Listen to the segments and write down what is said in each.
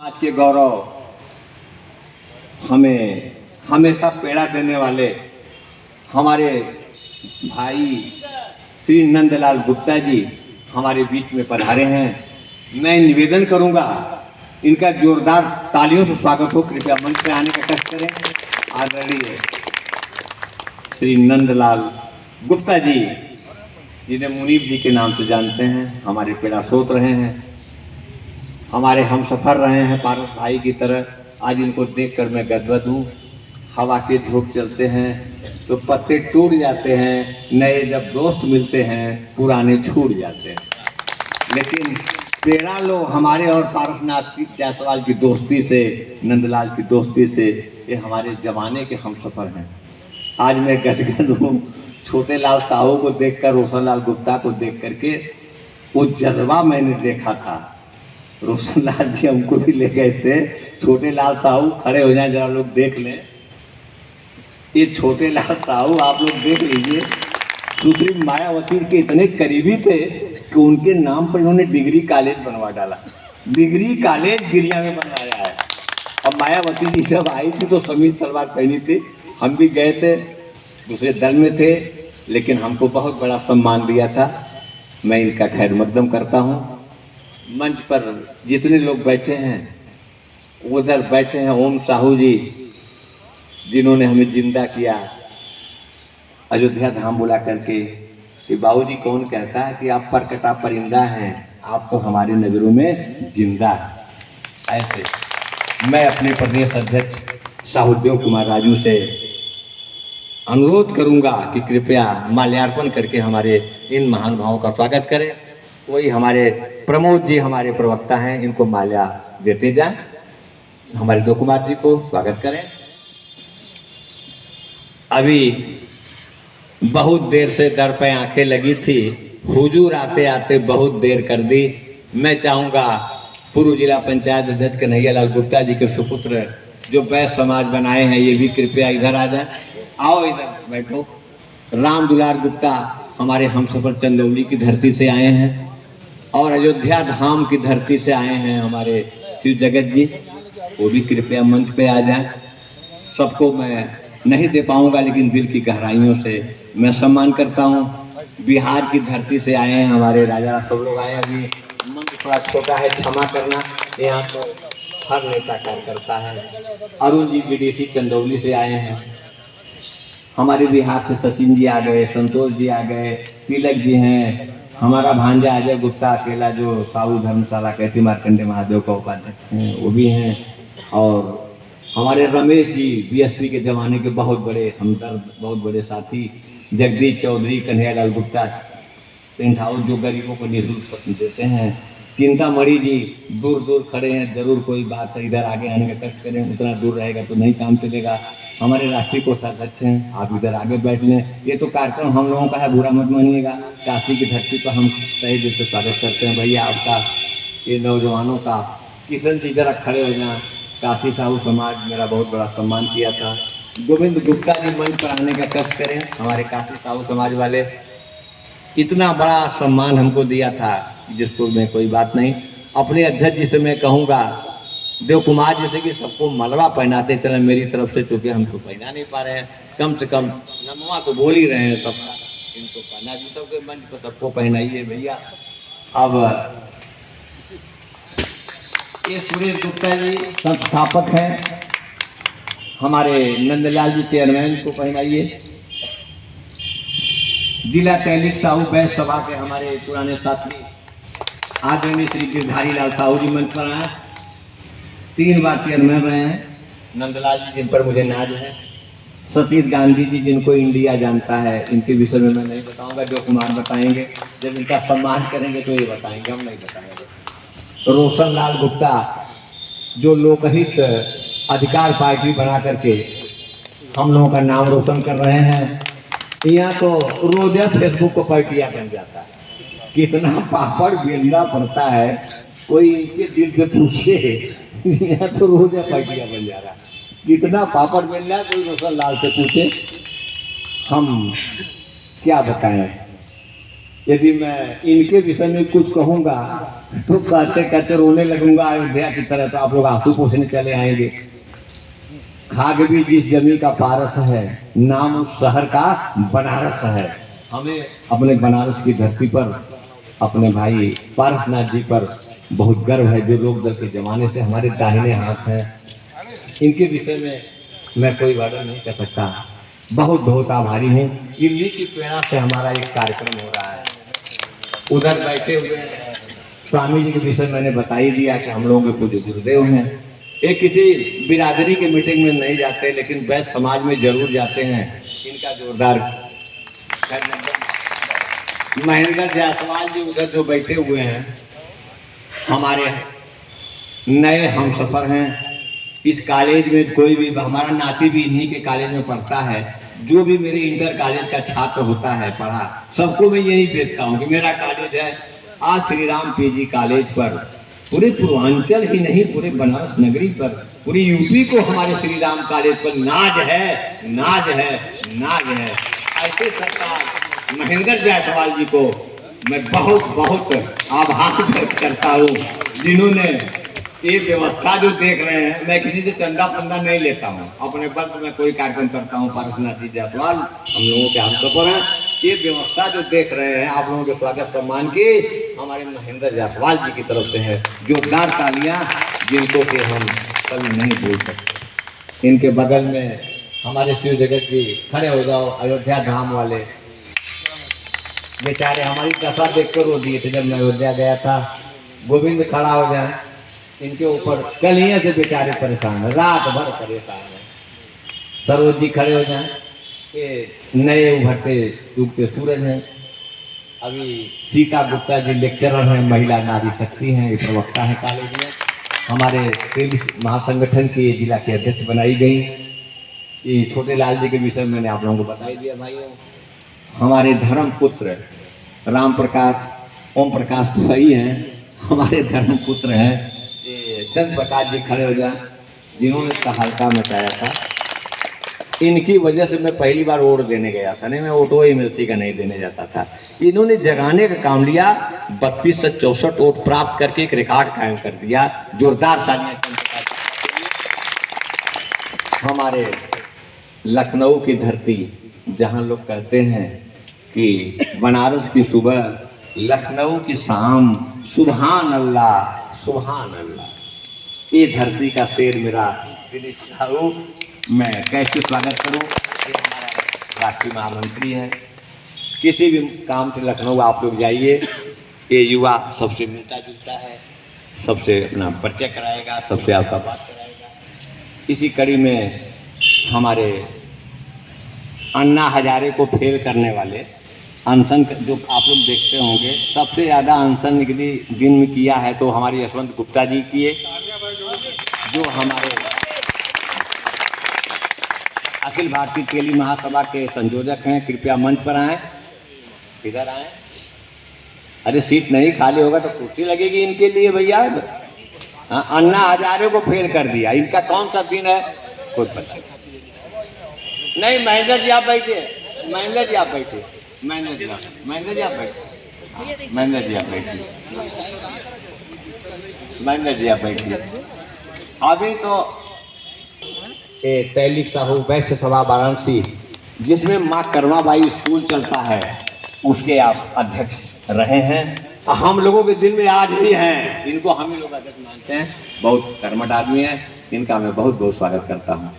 आज के गौरव हमें हमेशा प्रेरणा देने वाले हमारे भाई श्री नंदलाल गुप्ता जी हमारे बीच में पधारे हैं। मैं निवेदन करूंगा इनका जोरदार तालियों से स्वागत हो। कृपया मंच पर आने का कष्ट करें। आदरणीय श्री नंदलाल गुप्ता जी, जिन्हें मुनीब जी के नाम से जानते हैं, हमारे पेड़ा सोत रहे हैं, हमारे हम सफर रहे हैं पारस भाई की तरह। आज इनको देखकर मैं गदगद हूँ। हवा के झोंके चलते हैं तो पत्ते टूट जाते हैं, नए जब दोस्त मिलते हैं पुराने छूट जाते हैं। लेकिन प्रेरणा लो हमारे और पारसनाथ जायसवाल की दोस्ती से, नंदलाल की दोस्ती से, ये हमारे जमाने के हम सफर हैं। आज मैं गदगद हूँ। छोटे लाल साहू को देखकर, रोशन लाल गुप्ता को देख करके वो जज्बा मैंने देखा था। रोशन लाल जी हमको भी ले गए थे। छोटे लाल साहू खड़े हो जाएं, जरा लोग देख लें। ये छोटे लाल साहू आप लोग देख लीजिए, सुश्री मायावती के इतने करीबी थे कि उनके नाम पर इन्होंने डिग्री कॉलेज बनवा डाला। डिग्री कॉलेज गिरिया में बनवाया है। अब मायावती जी जब आई थी तो समीज सलवार पहनी थी। हम भी गए थे, दूसरे दल में थे, लेकिन हमको बहुत बड़ा सम्मान दिया था। मैं इनका खैर मकदम करता हूँ। मंच पर जितने लोग बैठे हैं, उधर बैठे हैं ओम साहू जी, जिन्होंने हमें जिंदा किया अयोध्या धाम बुला करके कि बाबूजी कौन कहता है कि आप परकटा परिंदा हैं, आप तो हमारी नज़रों में जिंदा। ऐसे मैं अपने प्रदेश अध्यक्ष साहुदेव कुमार राजू से अनुरोध करूंगा कि कृपया माल्यार्पण करके हमारे इन महानुभावों का स्वागत करें। वही हमारे प्रमोद जी हमारे प्रवक्ता हैं, इनको माल्या देते जाएं। हमारे दो कुमार जी को स्वागत करें। अभी बहुत देर से दर पे आंखें लगी थी, हुजूर आते आते बहुत देर कर दी। मैं चाहूँगा पूर्व जिला पंचायत अध्यक्ष कन्हैयालाल गुप्ता जी के सुपुत्र जो वैश्य समाज बनाए हैं, ये भी कृपया इधर आ जाए। आओ इधर बैठो। राम दुलार गुप्ता हमारे हमसफर चंदौली की धरती से आए हैं और अयोध्या धाम की धरती से आए हैं हमारे शिव जगत जी, वो भी कृपया मंच पे आ जाएं। सबको मैं नहीं दे पाऊंगा, लेकिन दिल की गहराइयों से मैं सम्मान करता हूं। बिहार की धरती से आए हैं हमारे राजा, सब लोग आए। अभी मंच थोड़ा छोटा है, क्षमा करना। यहाँ तो हर नेता कार्यकर्ता है। अरुण जी बीडीसी चंदौली से आए हैं। हमारे बिहार से सचिन जी आ गए, संतोष जी आ गए, तिलक जी हैं, हमारा भांजा अजय गुप्ता अकेला जो साहू धर्मशाला कहती मार्कंडे महादेव का उपाध्यक्ष हैं, वो भी हैं। और हमारे रमेश जी बीएसपी के जमाने के बहुत बड़े हमदर्द, बहुत बड़े साथी, जगदीश चौधरी, कन्हैयालाल गुप्ता टेंट हाउस जो गरीबों को निःशुल्क देते हैं। चिंतामणि जी दूर दूर खड़े हैं, जरूर कोई बात है इधर आगे आने का कष्ट करें, उतना दूर रहेगा तो नहीं काम चलेगा। हमारे राष्ट्रीय कोषाध्यक्ष हैं, आप इधर आगे बैठ लें। ये तो कार्यक्रम हम लोगों का है, बुरा मत मानिएगा। काशी की धरती पर हम सही दिल से स्वागत करते हैं भैया आपका, ये नौजवानों का। किशन जी जरा खड़े हो जाएं। काशी साहू समाज मेरा बहुत बड़ा सम्मान किया था। गोविंद गुप्ता जी मंच पर आने का कष्ट करें। हमारे काशी साहू समाज वाले इतना बड़ा सम्मान हमको दिया था जिसको मैं कोई बात नहीं। अपने अध्यक्ष जी से मैं कहूँगा, देव कुमार जैसे कि सबको मलबा पहनाते चले मेरी तरफ से, चूँकि हम तो पहना नहीं पा रहे हैं। कम से कम नमवा तो बोल ही रहे हैं सबका, इनको पहना भी सबके मंच पर सबको पहनाइए भैया। अब ये सुरेश गुप्ता जी संस्थापक हैं, हमारे नंदलाल जी चेयरमैन को पहनाइए। जिला तैलिक साहू वैश्य सभा के हमारे पुराने साथी आदरणीय श्री गिरधारी लाल साहू जी मंच पर आए, 3 बार चेयरमैन रहे हैं। नंदलाल जी जिन पर मुझे नाज है। सतीश गांधी जी जिनको इंडिया जानता है, इनके विषय में मैं नहीं बताऊंगा, जो कुमार बताएंगे। जब इनका सम्मान करेंगे तो ये बताएंगे, हम नहीं बताएंगे। रोशन लाल गुप्ता जो लोकहित अधिकार पार्टी बना करके हम लोगों का नाम रोशन कर रहे हैं। यहाँ तो रोज फेसबुक को पार्टियाँ बन जाता है, कितना पापड़ बेलना पड़ता है, कोई इनके दिल से पूछे। यहाँ तो रोज पार्टियाँ बन जा रहा है, कितना पापड़ बेलना, कोई रोशन लाल से पूछे। हम क्या बताएं। यदि मैं इनके विषय में कुछ कहूँगा तो कहते कहते रोने लगूंगा अयोध्या की तरह, तो आप लोग आंसू पोंछने चले आएंगे। खाग भी जिस जमी का पारस है, नाम उस शहर का बनारस है। हमें अपने बनारस की धरती पर, अपने भाई पारसनाथ जी पर बहुत गर्व है, जो लोग दल के जमाने से हमारे दाहिने हाथ हैं। इनके विषय में मैं कोई वर्णन नहीं कर सकता। बहुत बहुत आभारी हूँ। इन्हीं की प्रेरणा से हमारा एक कार्यक्रम हो रहा है। उधर बैठे हुए स्वामी जी के विषय मैंने बता ही दिया कि हम लोगों के कुछ गुरुदेव हैं। एक किसी बिरादरी के मीटिंग में नहीं जाते, लेकिन वैश्य समाज में जरूर जाते हैं। इनका जोरदार महेंद्र जायसवाल जी उधर जो बैठे हुए हैं, हमारे नए हम सफर हैं। इस कॉलेज में कोई भी, हमारा नाती भी इन्हीं के कॉलेज में पढ़ता है। जो भी मेरे इंटर कॉलेज का छात्र होता है पढ़ा, सबको मैं यही देखता हूँ कि मेरा कॉलेज है। आज श्री राम पीजी कॉलेज पर पूरे पूर्वांचल ही नहीं, पूरे बनारस नगरी पर, पूरी यूपी को हमारे श्री राम कॉलेज पर नाज है, नाज है, नाज है। ऐसे सरकार महेंद्र जायसवाल जी को मैं बहुत बहुत आभार व्यक्त करता हूँ, जिन्होंने ये व्यवस्था जो देख रहे हैं। मैं किसी से चंदा पंदा नहीं लेता हूँ, अपने पर तो मैं कोई कार्यक्रम करता हूँ। पारसनाथ जी जायसवाल हम लोगों के हम सफर हैं। ये व्यवस्था जो देख रहे हैं आप लोगों के स्वागत सम्मान की हमारे महेंद्र जायसवाल जी की तरफ से है। जोरदार तालियां, जिनको कि हम कभी नहीं भूल सकते। इनके बगल में हमारे शिव जगत जी खड़े हो जाओ, अयोध्या धाम वाले बेचारे हमारी दशा देखकर रो दिए थे जब मैं अयोध्या गया था। गोविंद खड़ा हो जाए, इनके ऊपर कलियां से बेचारे परेशान है, रात भर परेशान है। सरोज जी खड़े हो जाएं, ये नए उभरते डूबते सूरज हैं। अभी सीता गुप्ता जी लेक्चरर हैं, महिला नारी शक्ति हैं, ये प्रवक्ता है कॉलेज में। हमारे तेलिस महासंगठन की जिला की अध्यक्ष बनाई गई। ये छोटे लाल जी के विषय में मैंने आप लोगों को बता ही दिया भाइयों। हमारे धर्म पुत्र राम प्रकाश ओम प्रकाश तो वही हैं, हमारे धर्म पुत्र हैं। चंद्र प्रकाश जी खड़े हो जाए, जिन्होंने तहलका मचाया था। इनकी वजह से मैं पहली बार वोट देने गया था, नहीं मैं ऑटो एमएलसी का नहीं देने जाता था। इन्होंने जगाने का काम लिया, 32 से 64 वोट प्राप्त करके एक रिकॉर्ड कायम कर दिया। जोरदार तालियां। हमारे लखनऊ की धरती, जहां लोग कहते हैं कि बनारस की सुबह, लखनऊ की शाम, सुभान अल्लाह सुभान अल्लाह। ये धरती का शेर मेरा दिलीप साहू, मैं कैसे स्वागत करूं। ये हमारा राष्ट्रीय महामंत्री है। किसी भी काम से लखनऊ आप लोग जाइए, ये युवा सबसे मिलता जुलता है, सबसे अपना परिचय कराएगा, सबसे आपका बात कराएगा। इसी कड़ी में हमारे अन्ना हजारे को फेल करने वाले अनशन जो आप लोग देखते होंगे, सबसे ज़्यादा अनशन यदि दिन में किया है तो हमारी यशवंत गुप्ता जी किए, जो हमारे अखिल भारतीय तेली महासभा के संयोजक हैं। कृपया मंच पर आएँ, इधर आएँ। अरे सीट नहीं खाली होगा तो कुर्सी लगेगी इनके लिए भैया। अन्ना हजारे को फेल कर दिया, इनका कौन सा दिन है खुद पता नहीं। महेंद्र जी आप बैठिए, महेंद्र जी आप बैठिए, महेंद्र जी आप बैठिए, महेंद्र जी आप बैठिए, महेंद्र जी आप बैठिए। अभी तो तैलिक साहू वैश्य सभा वाराणसी, जिसमें माँ करवाबाई स्कूल चलता है, उसके आप अध्यक्ष रहे हैं। हम लोगों के दिल में आज भी हैं, इनको हम ही लोग अध्यक्ष मानते हैं। बहुत कर्मठ आदमी हैं, इनका मैं बहुत बहुत स्वागत करता हूँ।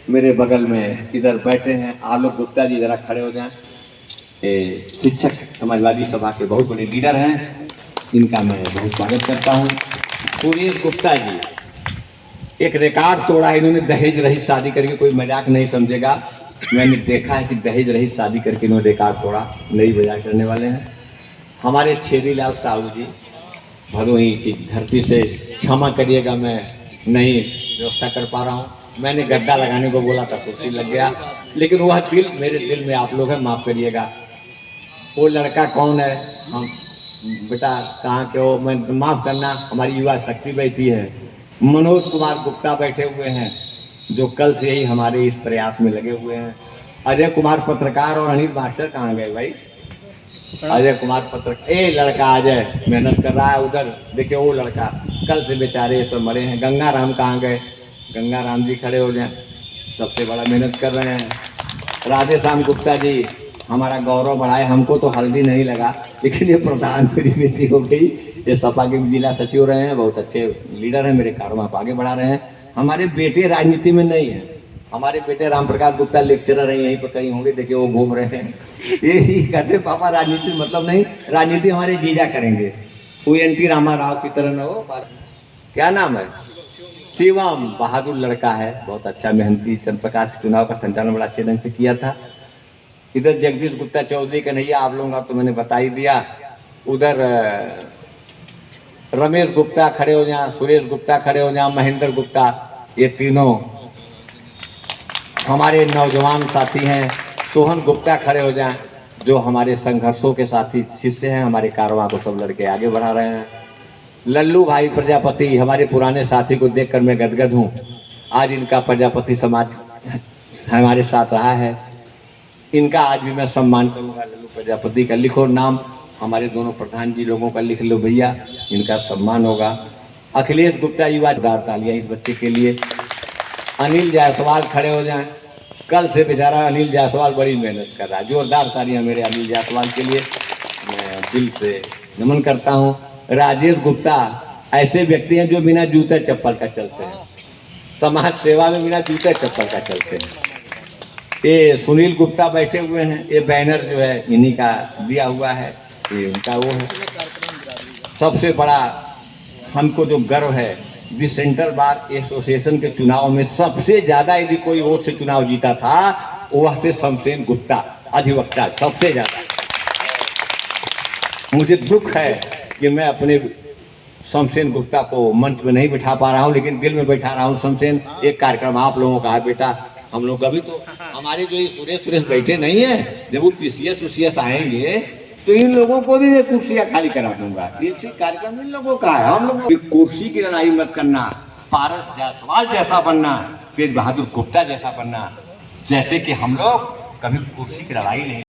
मेरे बगल में इधर बैठे हैं आलोक गुप्ता जी, जरा खड़े हो जाएं। शिक्षक समाजवादी सभा के बहुत बड़े लीडर हैं, इनका मैं बहुत स्वागत करता हूँ। सुरेश गुप्ता जी, एक रिकॉर्ड तोड़ा इन्होंने, दहेज रहित शादी करके, कोई मजाक नहीं समझेगा। मैंने देखा है कि दहेज रहित शादी करके इन्होंने रिकॉर्ड तोड़ा, नई मजाक करने वाले हैं। हमारे छेदीलाल साहू जी, भदोही की धरती से, क्षमा करिएगा मैं नहीं व्यवस्था कर पा रहा हूँ। मैंने गड्ढा लगाने को बोला था, कुर्सी लग गया, लेकिन वह दिल मेरे दिल में आप लोग हैं, माफ़ करिएगा। वो लड़का कौन है, हम बेटा कहाँ के हो, मैं माफ़ करना, हमारी युवा शक्ति बैठी है। मनोज कुमार गुप्ता बैठे हुए हैं, जो कल से ही हमारे इस प्रयास में लगे हुए हैं। अजय कुमार पत्रकार और अनिल मास्टर कहाँ गए भाई? अजय कुमार पत्रकार, ए लड़का अजय मेहनत कर रहा है उधर, देखिए वो लड़का कल से बेचारे तो मरे हैं। गंगा राम कहाँ गए? गंगा राम जी खड़े हो जाए, सबसे बड़ा मेहनत कर रहे हैं। राधे श्याम गुप्ता जी हमारा गौरव बढ़ाए, हमको तो हल्दी नहीं लगा, लेकिन ये प्रधान मेरी बेटी हो गई, ये सपा के जिला सचिव रहे हैं, बहुत अच्छे लीडर हैं, मेरे कारों आप आगे बढ़ा रहे हैं। हमारे बेटे राजनीति में नहीं है, हमारे बेटे राम प्रकाश गुप्ता लेक्चरर हैं, यहीं पर कहीं होंगे, देखिए वो घूम रहे हैं। ये कहते पापा राजनीति मतलब नहीं, राजनीति हमारे जीजा करेंगे। वो एन.टी. रामा राव की तरह न हो। क्या नाम है? शिवम, बहादुर लड़का है, बहुत अच्छा मेहनती। चंद्र प्रकाश चुनाव का संचालन बड़ा अच्छे ढंग से किया था। इधर जगदीश गुप्ता चौधरी कन्हैया आप लोगों का तो मैंने बता ही दिया। उधर रमेश गुप्ता खड़े हो जाए, सुरेश गुप्ता खड़े हो जाए, महेंद्र गुप्ता, ये तीनों हमारे नौजवान साथी हैं। सोहन गुप्ता खड़े हो जाएं, जो हमारे संघर्षों के साथी शिष्य हैं, हमारे कारवां को सब लड़के आगे बढ़ा रहे हैं। लल्लू भाई प्रजापति हमारे पुराने साथी को देखकर मैं गदगद हूँ, आज इनका प्रजापति समाज हमारे साथ रहा है, इनका आज भी मैं सम्मान करूँगा। लल्लू प्रजापति का लिखो नाम, हमारे दोनों प्रधान जी लोगों का लिख लो भैया, इनका सम्मान होगा। अखिलेश गुप्ता युवा तालियां इस बच्चे के लिए। अनिल जायसवाल खड़े हो जाएं, कल से बेचारा अनिल जायसवाल बड़ी मेहनत कर रहा है, जोरदार तालियां मेरे अनिल जायसवाल के लिए, मैं दिल से नमन करता हूं। राजेश गुप्ता ऐसे व्यक्ति हैं जो बिना जूते चप्पल का चलते हैं, समाज सेवा में बिना जूते चप्पल का चलते हैं। ये सुनील गुप्ता बैठे हुए हैं, ये बैनर जो है इन्हीं का दिया हुआ है, ये उनका वो है। सबसे बड़ा हमको जो गर्व है, दी सेंट्रल बार एसोसिएशन के चुनाव में सबसे ज्यादा यदि कोई वोट से चुनाव जीता था वह थे शमशेर गुप्ता अधिवक्ता, सबसे ज्यादा। मुझे दुख है कि मैं अपने शमशेर गुप्ता को मंच में नहीं बिठा पा रहा हूं, लेकिन दिल में बैठा रहा हूं। शमशेर, एक कार्यक्रम आप लोगों का है बेटा, हम लोग अभी तो हमारे जो ये सुरेश बैठे नहीं है, जब वो पीसीएस आएंगे तो इन लोगों को भी मैं कुर्सियां खाली करा दूंगा। ये कार्यक्रम इन लोगों का है, हम लोगों की कुर्सी की लड़ाई मत करना, पारस जायसवाल जैसा बनना, तेज बहादुर गुप्ता जैसा बनना, जैसे कि हम लोग कभी कुर्सी की लड़ाई नहीं